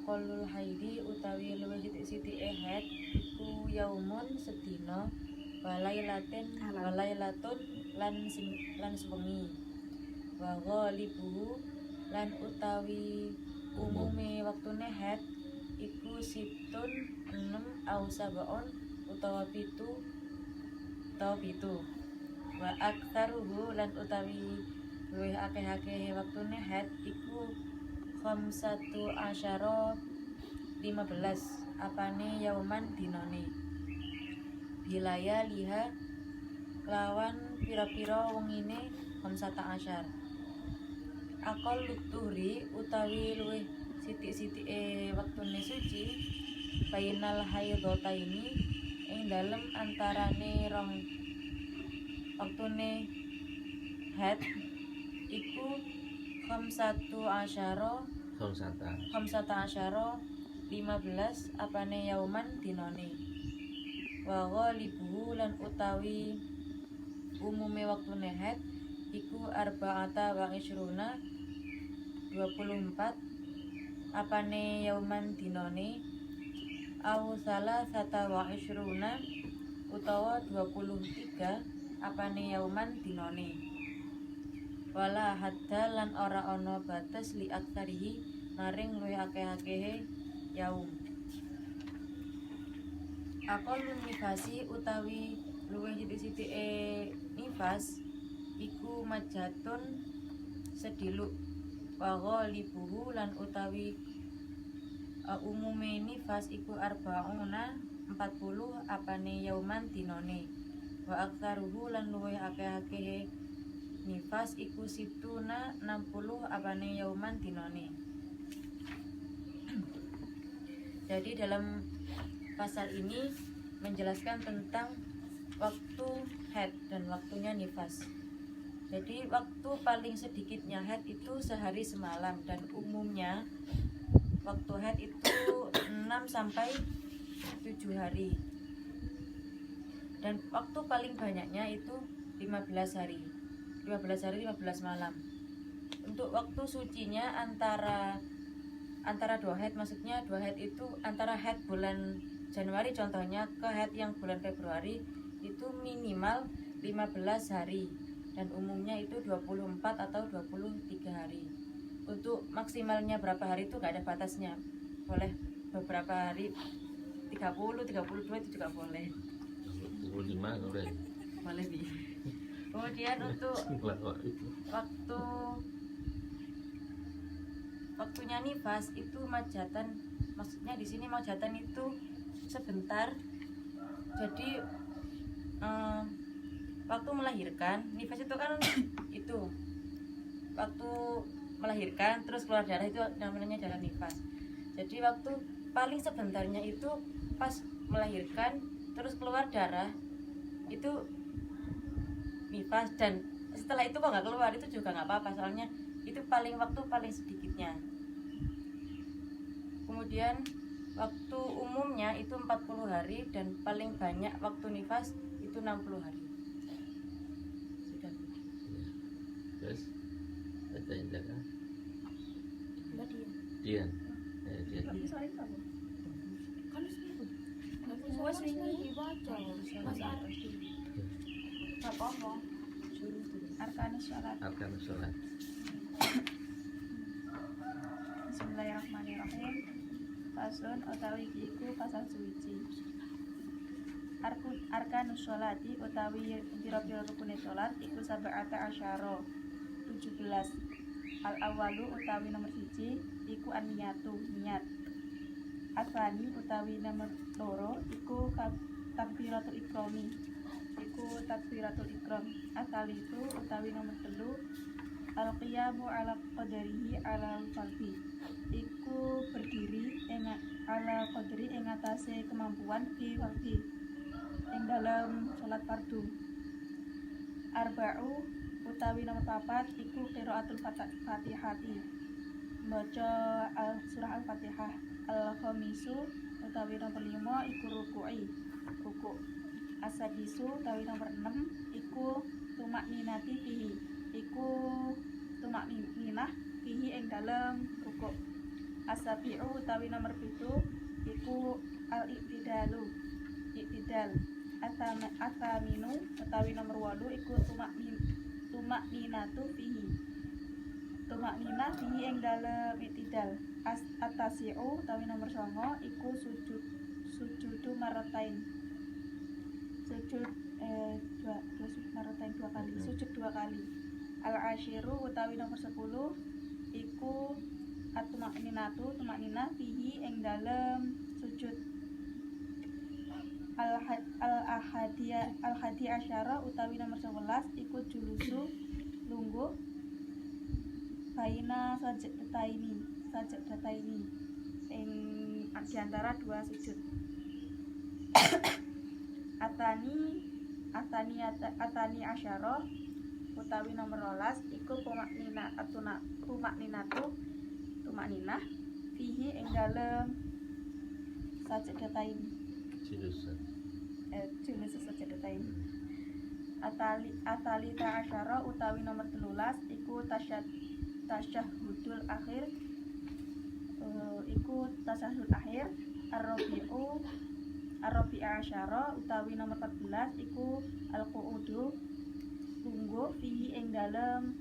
aqallul haidi utawi luwih sithik-sithike haid iku yaumun sedina walailatun lan sewengi wa ghalibuhu lan utawi umume waktune haid iku situn 6 au sabaon utawa pitu wa aktsaruhu lan utawi luwih akeh-akeh waktune haid iku khamsatu asyara 15 apane yauman dinane bilaya liha lawan pira-pira wengine khamsata asyar akal lutuhri utawi luwih sithik-sithike wektune suci bainal haidhataini ing dalem antarane rong wektune haid iku khamsata asyara 15 apane yauman dinane wa ghalibuhu lan utawi umume waktune haid iku arba'ata wa ishruna 24 apane yauman dinane au salasata wa ishruna utawa 23 apane yauman dinane wala hadda lan ora ana batas li aktsarihi maring luwih akeh-akehe yaum aqallun nifasi utawi luwih sithik-sithike nifas iku majatun sediluk wa ghalibuhu lan utawi umume nifas iku arba'una 40 apane yauman dinane wa aktsaruhu lan luwih akeh-akehe nifas iku situna 60 apane yauman dinane. Jadi dalam pasal ini menjelaskan tentang waktu haid dan waktunya nifas. Jadi waktu paling sedikitnya haid itu sehari semalam dan umumnya waktu haid itu 6 sampai 7 hari. Dan waktu paling banyaknya itu 15 hari. 15 hari 15 malam. Untuk waktu sucinya antara dua haid, maksudnya dua haid itu antara haid bulan Januari contohnya ke haid yang bulan Februari itu minimal 15 hari dan umumnya itu 24 atau 23 hari. Untuk maksimalnya berapa hari itu gak ada batasnya, boleh beberapa hari, 30, 32 itu juga boleh. 25 boleh. Boleh nih. Kemudian untuk waktunya nifas itu majatan, maksudnya di sini majatan itu sebentar. Jadi waktu melahirkan, nifas itu kan itu waktu melahirkan terus keluar darah itu namanya darah nifas. Jadi waktu paling sebentarnya itu pas melahirkan terus keluar darah itu nifas, dan setelah itu kok nggak keluar itu juga nggak apa-apa, soalnya itu waktu paling sedikitnya. Kemudian waktu umumnya itu 40 hari dan paling banyak waktu nifas itu 60 hari. Sudah. Terus ada yang jaga? Mbak Dian. Semua sering dibaca Mas Ardi. Apa-apa. Arkanus sholat. Bismillahirrahmanirrahim. Fasun utawi iku pasal suci. Arkanus sholati utawi pira-pira rukune sholat iku sab'ata asyara 17. Al awalu utawi nomor 1 iku an-niyatu, niat. Asani utawi nomor 2 iku takbiratul ikrami, iku takbiratul ikram. Asalitu utawi nomor 3 al-qiyamu ala qadarihi ala al-fardi, iku berdiri ala qadri ing atase kemampuan fi fardi ing dalam salat fardu. Arba'u utawi nomor 4 iku qiraatul fatihati, maca surah al-fatihah. Al-khamisu utawi nomor 5 iku ruku'. Asadisu utawi nomor 6 iku tumak ninati fihi, iku tumak ninah fihi ing dalam ruku'. As-sabi'u utawi nomor 7 iku al-i'tidalu i'tidal. Ataminu utawi nomor 8 iku tumak ninatu fihi. Tumak nina fihi ing dalem i'tidal. At-tasi'u utawi nomor 9 iku sujudu maratain. Sujud dua kali, sujud 2 kali. Al-ashiru utawi nomor 10 iku at-tumakninatu tumakninah fihi ing dalem sujud. Al-hadi asyara utawi nomor 11 iku julusu lungguh baina sajdataini ing diantara 2 sujud. Atani asyara utawi nomor 12 iku tumakninah fihi ing dalem sajdatain Jurusan. julus sajdatain. Atalita asyara utawi nomor 13 iku tasyahudul akhir Ar-rabi'a asyara utawi nomor 14 iku al-qu'udu lungguh fihi ing dalem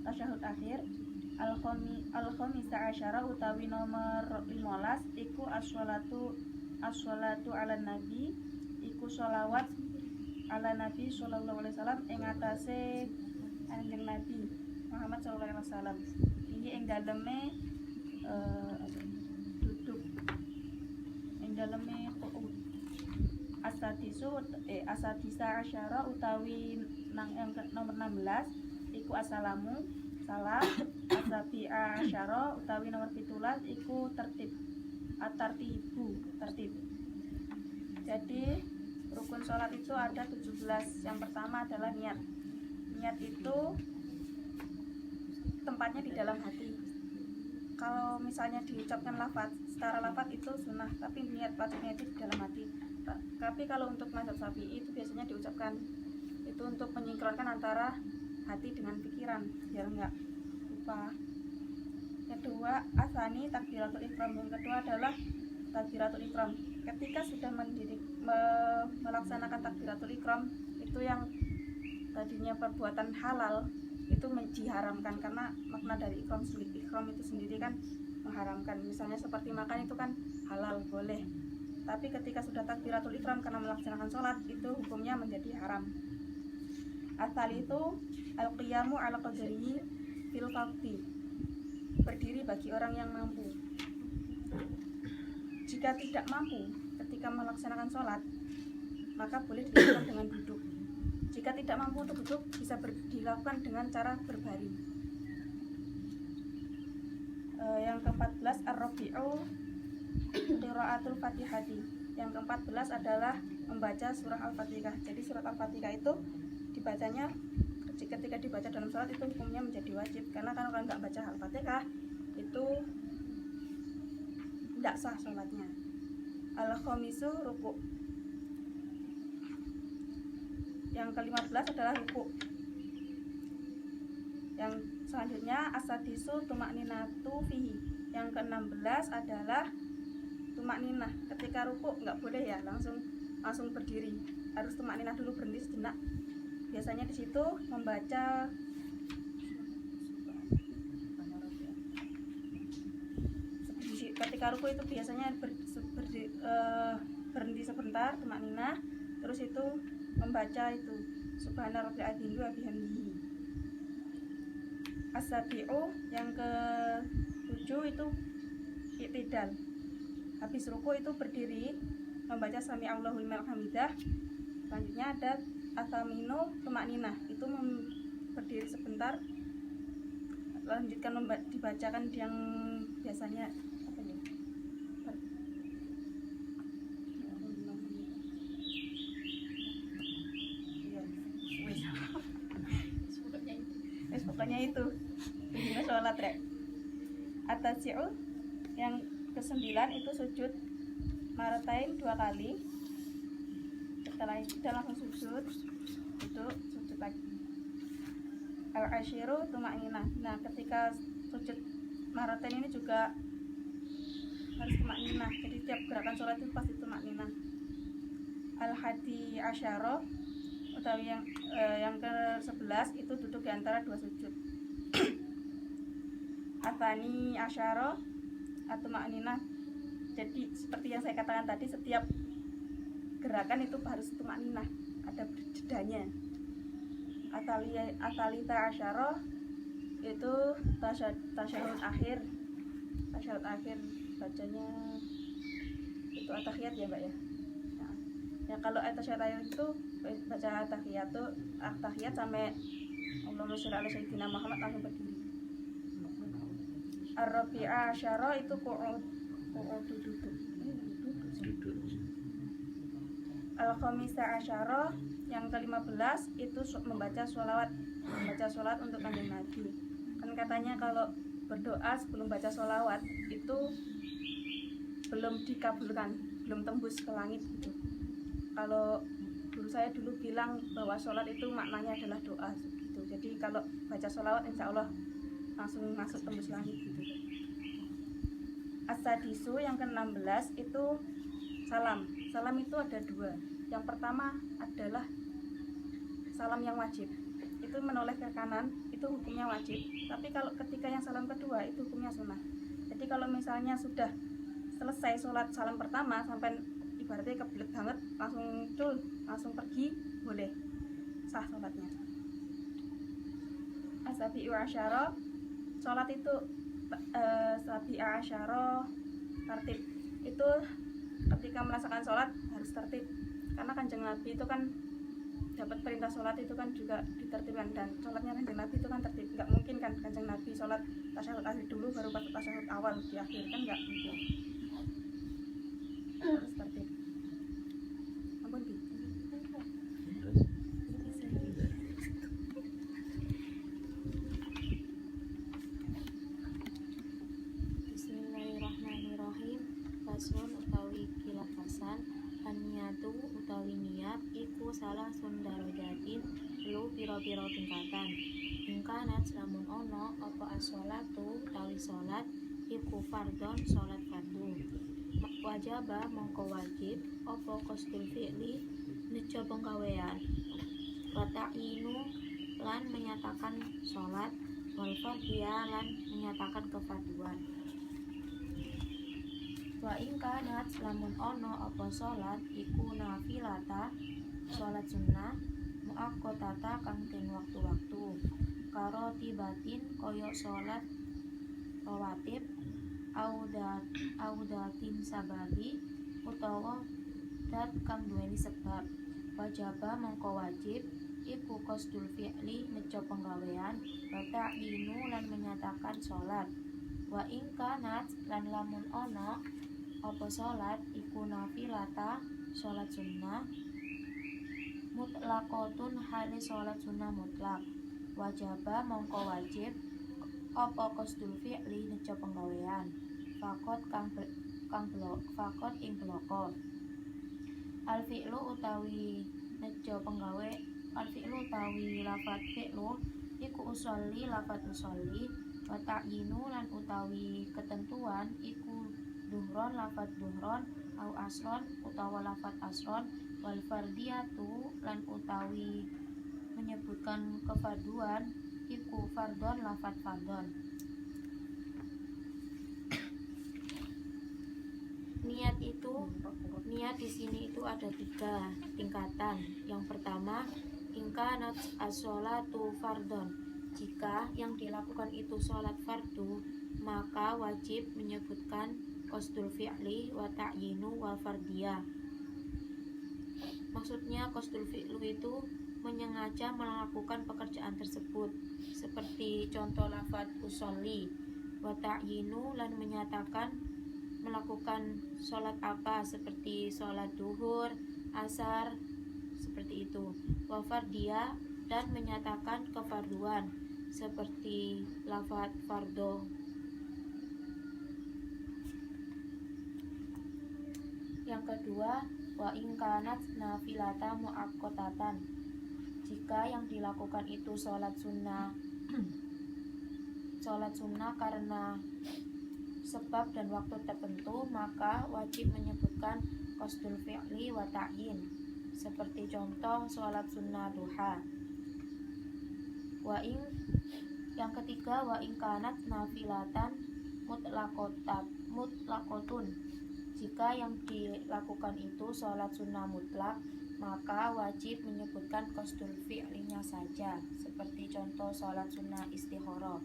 tasyahud akhir. Al-khamisa asyara utawi nomor 15 iku as-sholatu ala nabi iku sholawat ala nabi sallallahu alaihi wasallam ing atase Kanjeng Nabi Muhammad sallallahu alaihi wasallam. Ini ing daleme duduk ing daleme qu'ud. Asadisa asyara utawi nomor 16 iku assalamu salam. Asabi'a asyara utawi nomor 17 iku tertib. Tertib. Jadi rukun sholat itu ada 17. Yang pertama adalah niat. Niat itu tempatnya di dalam hati. Kalau misalnya diucapkan lafaz, secara lafaz itu sunnah, tapi niat wajibnya itu di dalam hati. Tapi kalau untuk mazhab Syafi'i itu biasanya diucapkan, itu untuk menyinkronkan antara hati dengan pikiran biar enggak lupa. Kedua, asani takbiratul ihram. Yang kedua adalah takbiratul ihram. Ketika sudah melaksanakan takbiratul ihram, itu yang tadinya perbuatan halal itu diharamkan karena makna dari ihram itu sendiri kan mengharamkan. Misalnya seperti makan itu kan halal, boleh. Tapi ketika sudah takbiratul ihram karena melaksanakan sholat, itu hukumnya menjadi haram. Asal itu al-qiyamu ala qadrihi fil faqti. Berdiri bagi orang yang mampu. Jika tidak mampu ketika melaksanakan sholat, maka boleh dilakukan dengan duduk. Jika tidak mampu untuk duduk, bisa dilakukan dengan cara berbaring. Yang ke-14 ar-rabi'u qiraatul fatihati. Yang ke-14 adalah membaca surah Al-Fatihah. Jadi surah Al-Fatihah itu dibacanya ketika dibaca dalam sholat itu hukumnya menjadi wajib. Karena kalau nggak baca Al-Fatihah itu tidak sah sholatnya. Al-khamisu ruku'. Yang ke-15 adalah ruku'. Yang selanjutnya asadisu tumakninatu fihi. Yang ke-16 adalah tumakninah. Ketika ruku' nggak boleh ya langsung berdiri, harus tumakninah dulu, berhenti sejenak. Biasanya di situ membaca ketika ruku' itu biasanya berhenti sebentar, tumakninah, terus itu membaca itu subhana rabbil azim wa bihamdihi. As-sabi'u yang ke-7 itu i'tidal. Habis ruku itu berdiri membaca sami Allahu liman hamidah. Selanjutnya ada asaminu tumakninah, itu berdiri sebentar, lanjutkan dibacakan yang biasanya apa ya? Pokoknya itu intinya sholat rek. At-tasi'u yang ke-9 itu sujud maratain 2 kali. Setelah itu langsung sujud, itu sujud lagi. Al-ashiru tumakninah. Nah, ketika sujud maratain ini juga harus tumakninah. Jadi tiap gerakan sholat itu pasti tumakninah. Al-hadi asyara utawi yang ke-11 itu duduk di antara dua sujud. Atani asyara atumakninah. Jadi seperti yang saya katakan tadi, setiap gerakan itu harus tumakninah, ada jedanya. Atalita asyara itu tasyahud akhir. Tasyahud akhir bacanya itu at-tahiyat ya Mbak ya. Nah, ya kalau tasyahud akhir itu baca at-tahiyat sampai Allahumma sholli ala sayyidina Muhammad langsung berdiri. Ar-rabi'a asyara itu duduk. Duduk. Al-khamisa asyara yang ke-15 itu membaca sholawat untuk kanjeng Nabi. Kan katanya kalau berdoa sebelum baca sholawat itu belum dikabulkan, belum tembus ke langit gitu. Kalau guru saya dulu bilang bahwa sholat itu maknanya adalah doa gitu. Jadi kalau baca sholawat insya Allah langsung masuk tembus langit gitu. As-sadisu yang ke-16 itu salam. Salam itu ada dua. Yang pertama adalah salam yang wajib. Itu menoleh ke kanan, itu hukumnya wajib. Tapi kalau ketika yang salam kedua itu hukumnya sunnah. Jadi kalau misalnya sudah selesai sholat salam pertama sampai ibaratnya kebelet banget langsung pergi, boleh sah sholatnya. As-sabi'u asyara, sholat itu sabi'a asyara tertib. Itu ketika melaksanakan sholat harus tertib, karena kanjeng Nabi itu kan dapat perintah sholat itu kan juga ditertibkan, dan sholatnya kanjeng Nabi itu kan tertib. Nggak mungkin kan kanjeng Nabi sholat tasyahud akhir dulu baru tasyahud awal di akhir, kan nggak mungkin. Harus tertib. Ampun Bi. Terus Bismillahirrahmanirrahim. Faslun utawi kilafasan. An-niyatu utawi niat iku salah sundarojatin lu piro-piro tingkatan. Ingkanat lamun ono apa as-sholatu utawi sholat iku fardhon sholat fardu. Wajaba mongko wajib apa qasdul fi'li nejo penggawean. Wa ta'inu lan menyatakan sholat, wal fardiyah lan menyatakan kefarduan. Wa ingkanat lamun ono apa sholat iku nafilata sholat sunnah muakkotata kang den waktu-waktu karo tibatin koyo sholat rawatib audatin sababi utawa dat kang duweni sebab. Wajaba mongko wajib iku qasdul fi'li nejo penggawean wa ta'yinu lan menyatakan sholat. Wa ingkanat lan lamun ono apa sholat iku nafilata sholat sunnah mutlaqotun hale sholat sunnah mutlak. Wajaba mongko wajib apa qasdul fi'li nejo penggawean fakot fakot ing bloko. Al fi'lu utawi nejo penggawe, al fi'lu utawi lafat fi'lu iku usolli lafat usolli. Wa ta'yinu lan utawi ketentuan iku duhron lafat duhron au asron utawa lafat asron. Wal fardiyatu lan utawi menyebutkan kefarduan iku fardon lafat fardon. Niat di sini itu ada 3 tingkatan. Yang pertama, ingkanat as-sholatu fardon. Jika yang dilakukan itu sholat fardu, maka wajib menyebutkan qasdul fi'li wa ta'yinu wal fardiyah. Maksudnya qasdul fi'lu itu menyengaja melakukan pekerjaan tersebut, seperti contoh lafaz usolli. Wa ta'yinu lan menyatakan melakukan sholat apa, seperti sholat duhur, asar, seperti itu. Wa fardiyah dan menyatakan kefarduan, seperti lafaz fardo. Yang kedua, wa ingkanat nafilata muakkotatan. Jika yang dilakukan itu sholat sunnah karena sebab dan waktu tertentu, maka wajib menyebutkan qasdul fi'li wa ta'yin. Seperti contoh sholat sunnah duha. Yang ketiga, wa in kanat nafilatan mutlaqotun. Jika yang dilakukan itu sholat sunnah mutlak, maka wajib menyebutkan qasdul fi'linya saja. Seperti contoh sholat sunnah istikharah.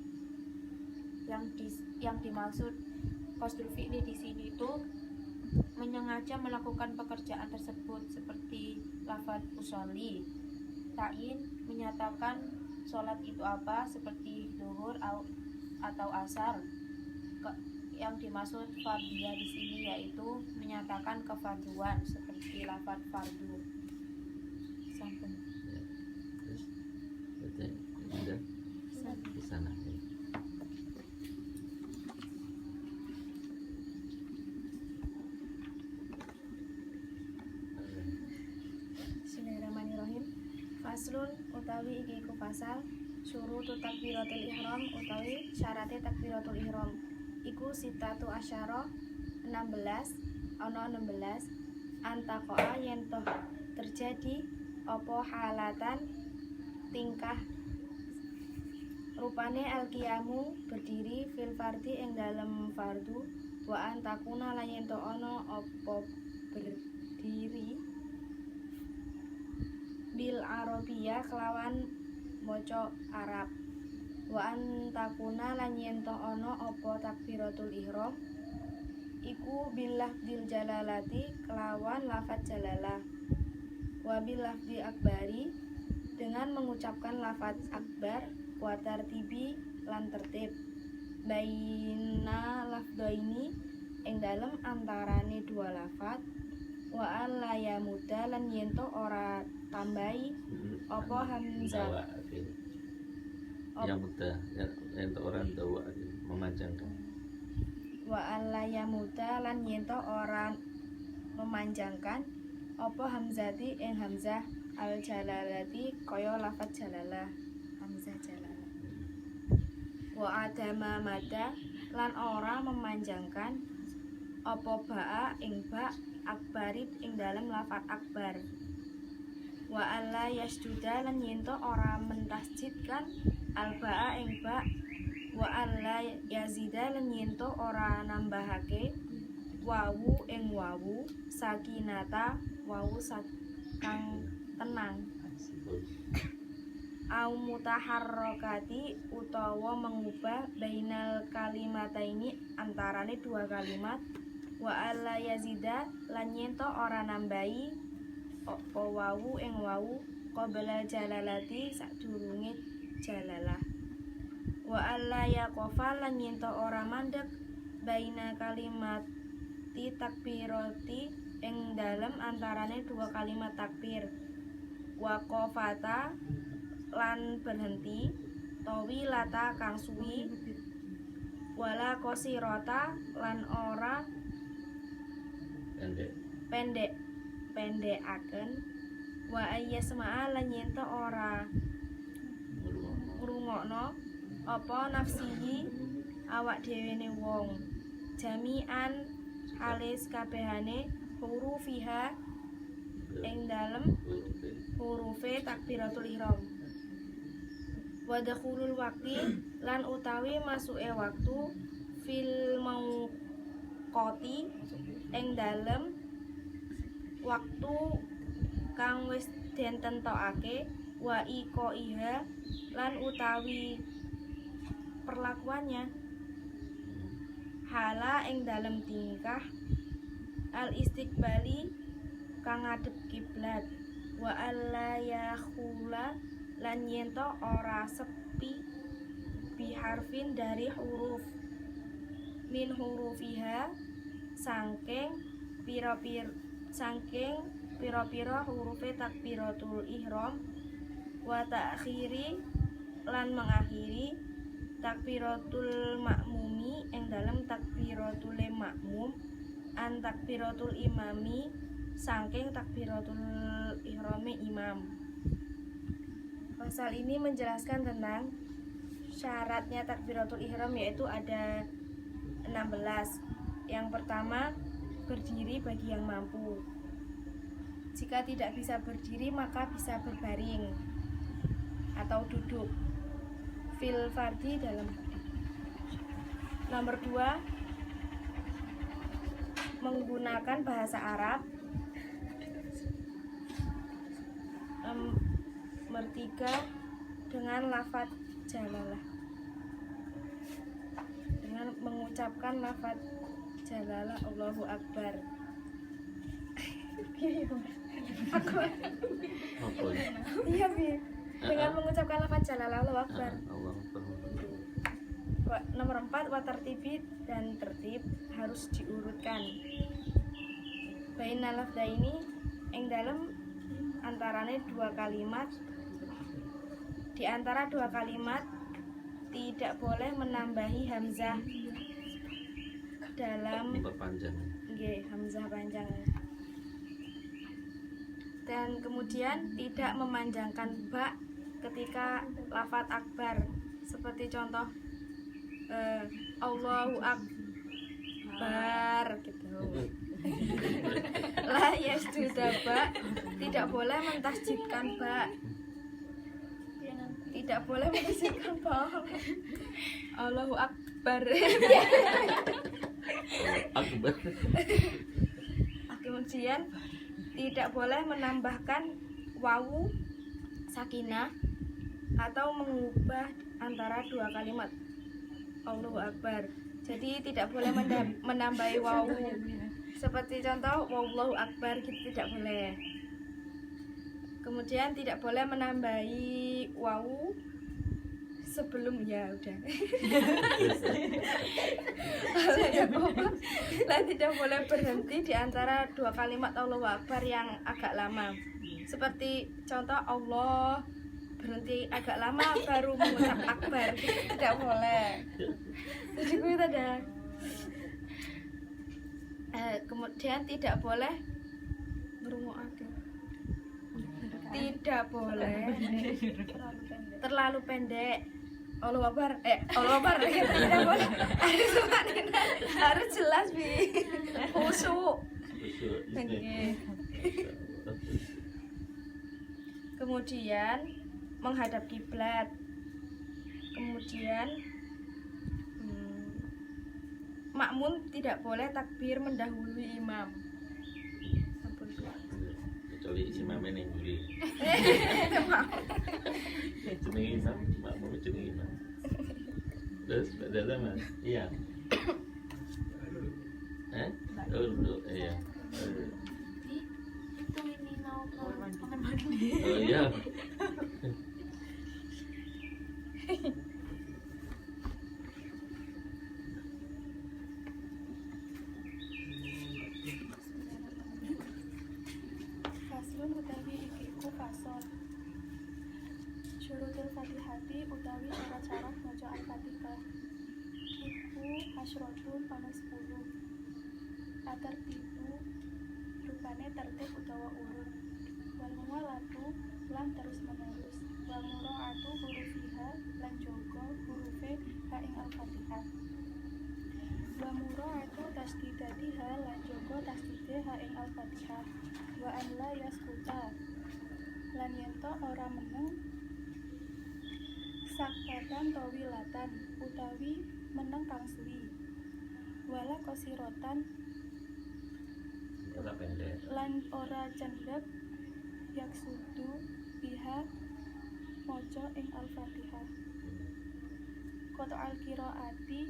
Yang dimaksud qasdul fi'li di sini itu menyengaja melakukan pekerjaan tersebut, seperti lafaz usolli. Ta'yin menyatakan sholat itu apa, seperti zuhur atau asar. Yang dimaksud fardiyah di sini yaitu menyatakan kefarduan, seperti lafaz fardu. Sampun. Ya. Terus berarti udah di sana ya. Bismillahirrahmanirrahim. Faslun utawi iki iku fasal syurutu takbiratul ihram utawi syaratnya takbiratul ihram iku sitatu asyara 16 antakoa yen toh terjadi apa halatan tingkah rupane alqiyamu berdiri fil fardi ing dalem fardu wa antakuna lan yen toh ana apa berdiri bil arabiyah kelawan maca Arab wa antakuna lan yen to ana apa takbiratul ihram iku billah dil jalalati kelawan lafaz jalalah wa billah di akbari dengan mengucapkan lafaz akbar wa tartibi lan tertib baina lafdaini ing dalem antarane dua lafaz wa alla ya muda lan yen to ora tambahi apa hamzah yang mudah yang orang tahu memanjangkan wa alla ya muda lan yen to ora memanjangkan apa hamzati ing hamzah al jalalati kaya lafaz jalalah hamzah jalalah wa adama mada lan ora memanjangkan apa ba'a ing ba' akbarit ing dalem lafaz akbar wa alla yasjuda lan yen to ora mentasjidkan alba'a ing ba wa alla yazida lan yen to ora nambahake wawu ing wawu sakinata wawu kang tenang au mutaharrokati utawa mengubah bainal kalimataini antarane dua kalimat wa alla yazida lan yen to ora nambahi apa wawu ing wawu qabla jalalati sadurunge jalalah wa alla yaqafa lan yen to ora mandeg baina kalimati takbirati ing dalem antarane dua kalimat takbir wa qafata lan berhenti tawilata kang suwi wala qasirata lan ora pendekaken wa ayyasma'a lan yen to ora ngrungokno apa nafsihi awak dhewene wong jami'an alis kabehane hurufiha ing dalem hurufe takbiratul ihram wa dakhulul waqti lan utawi masuke waktu fil mauqati ing dalem waktu kang wis den tentokake wa iko iha lan utawi perlakuannya hala ing dalem tingkah al istiqbali kang ngadep kiblat wa alla yakhula lan yento ora sepi biharfin dari huruf min hurufiha saking pira-pira hurufe takbiratul ihram wa ta'khiri lan mengakhiri takbiratul makmumi ing dalam takbiratul makmum an takbiratul imami saking takbiratul ihrami imam. Pasal ini menjelaskan tentang syaratnya takbiratul ihram, yaitu ada 16. Yang pertama, berdiri bagi yang mampu. Jika tidak bisa berdiri maka bisa berbaring atau duduk. Fil fardi dalam hadis. Nomor 2, menggunakan bahasa Arab. Nomor 3, dengan lafadz jalalah. Dengan mengucapkan lafadz jalalah Allahu Akbar. Aku Apa ya? iya Bi. Dengan mengucapkan lafadz jalalah Allahu Akbar. Allah Akbar. Nomor 4, watartibi dan tertib harus diurutkan. Baina lafdaini ing dalem antarane dua kalimat. Di antara dua kalimat tidak boleh menambahi hamzah dalam Perpanjang. nggih, hamzah panjang. Dan kemudian tidak memanjangkan ba ketika lafadz akbar. Seperti contoh Allahu Akbar gitu. La yasjuda ba, tidak boleh mentasjidkan ba. Tidak boleh mentasjidkan ba. Allahu Akbar. Akbar. Kemudian tidak boleh menambahkan wawu sakinah atau mengubah antara dua kalimat Allahu Akbar. Jadi tidak boleh menambahi wawu. Seperti contoh wallahu akbar gitu tidak boleh. Kemudian tidak boleh menambahi wawu sebelum ya udah. Dan tidak boleh berhenti di antara dua kalimat Allahu Akbar yang agak lama. Seperti contoh Allah berhenti agak lama baru mengucap akbar, tidak boleh. Jadi itu ada. Kemudian tidak boleh ngrungokaken. Tidak boleh terlalu pendek. Allahu Akbar, Allahu Akbar tidak boleh. Harus jelas Bi. Khusyuk. Kemudian menghadap kiblat. Kemudian makmum tidak boleh takbir mendahului imam. Kecuali si mame ning buri. Jenenge imam, makmum jenenge imam. Terus beda Mas? Iya. Oh, iya. Itu ini mau Oh iya. Faslun utawi ikiku fasol. Syurutul Fatihati utawi syarat-syarat maca Al-Fatihah. Iku hasyratun ana 10. Atartibu rupane tertib utawa urut. Wal muwalatu lan terus menerus. Wal muraatu hurufiha lan jaga hurufe ha ing Al-Fatihah. Wa muraatu tasdidatiha lan jaga tasdide ha ing Al-Fatihah. Wa an la yaskuta lan yento ora meneng sakatan tawilatan utawi meneng kang suwi. Wala kosirotan Ora pendek. lan ora cendhek yaksudu biha maca ing Al-Fatihah. Koto al-qiraati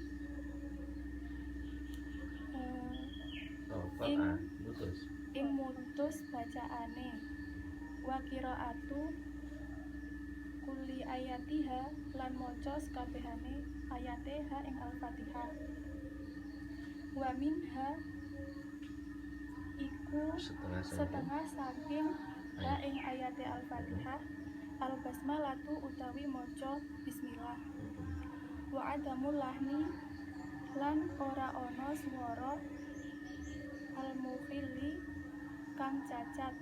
Putus. ing mutus bacaane. Wa qiraatu kulli ayatiha lan maca sakabehane ayate ha ing Al-Fatihah. Wa minha iku setengah saking ha ing ayate Al-Fatihah al-basmalatu utawi maca bismillah. Wa adamul lahni lan ora ana swara al-mukhilli kang cacat.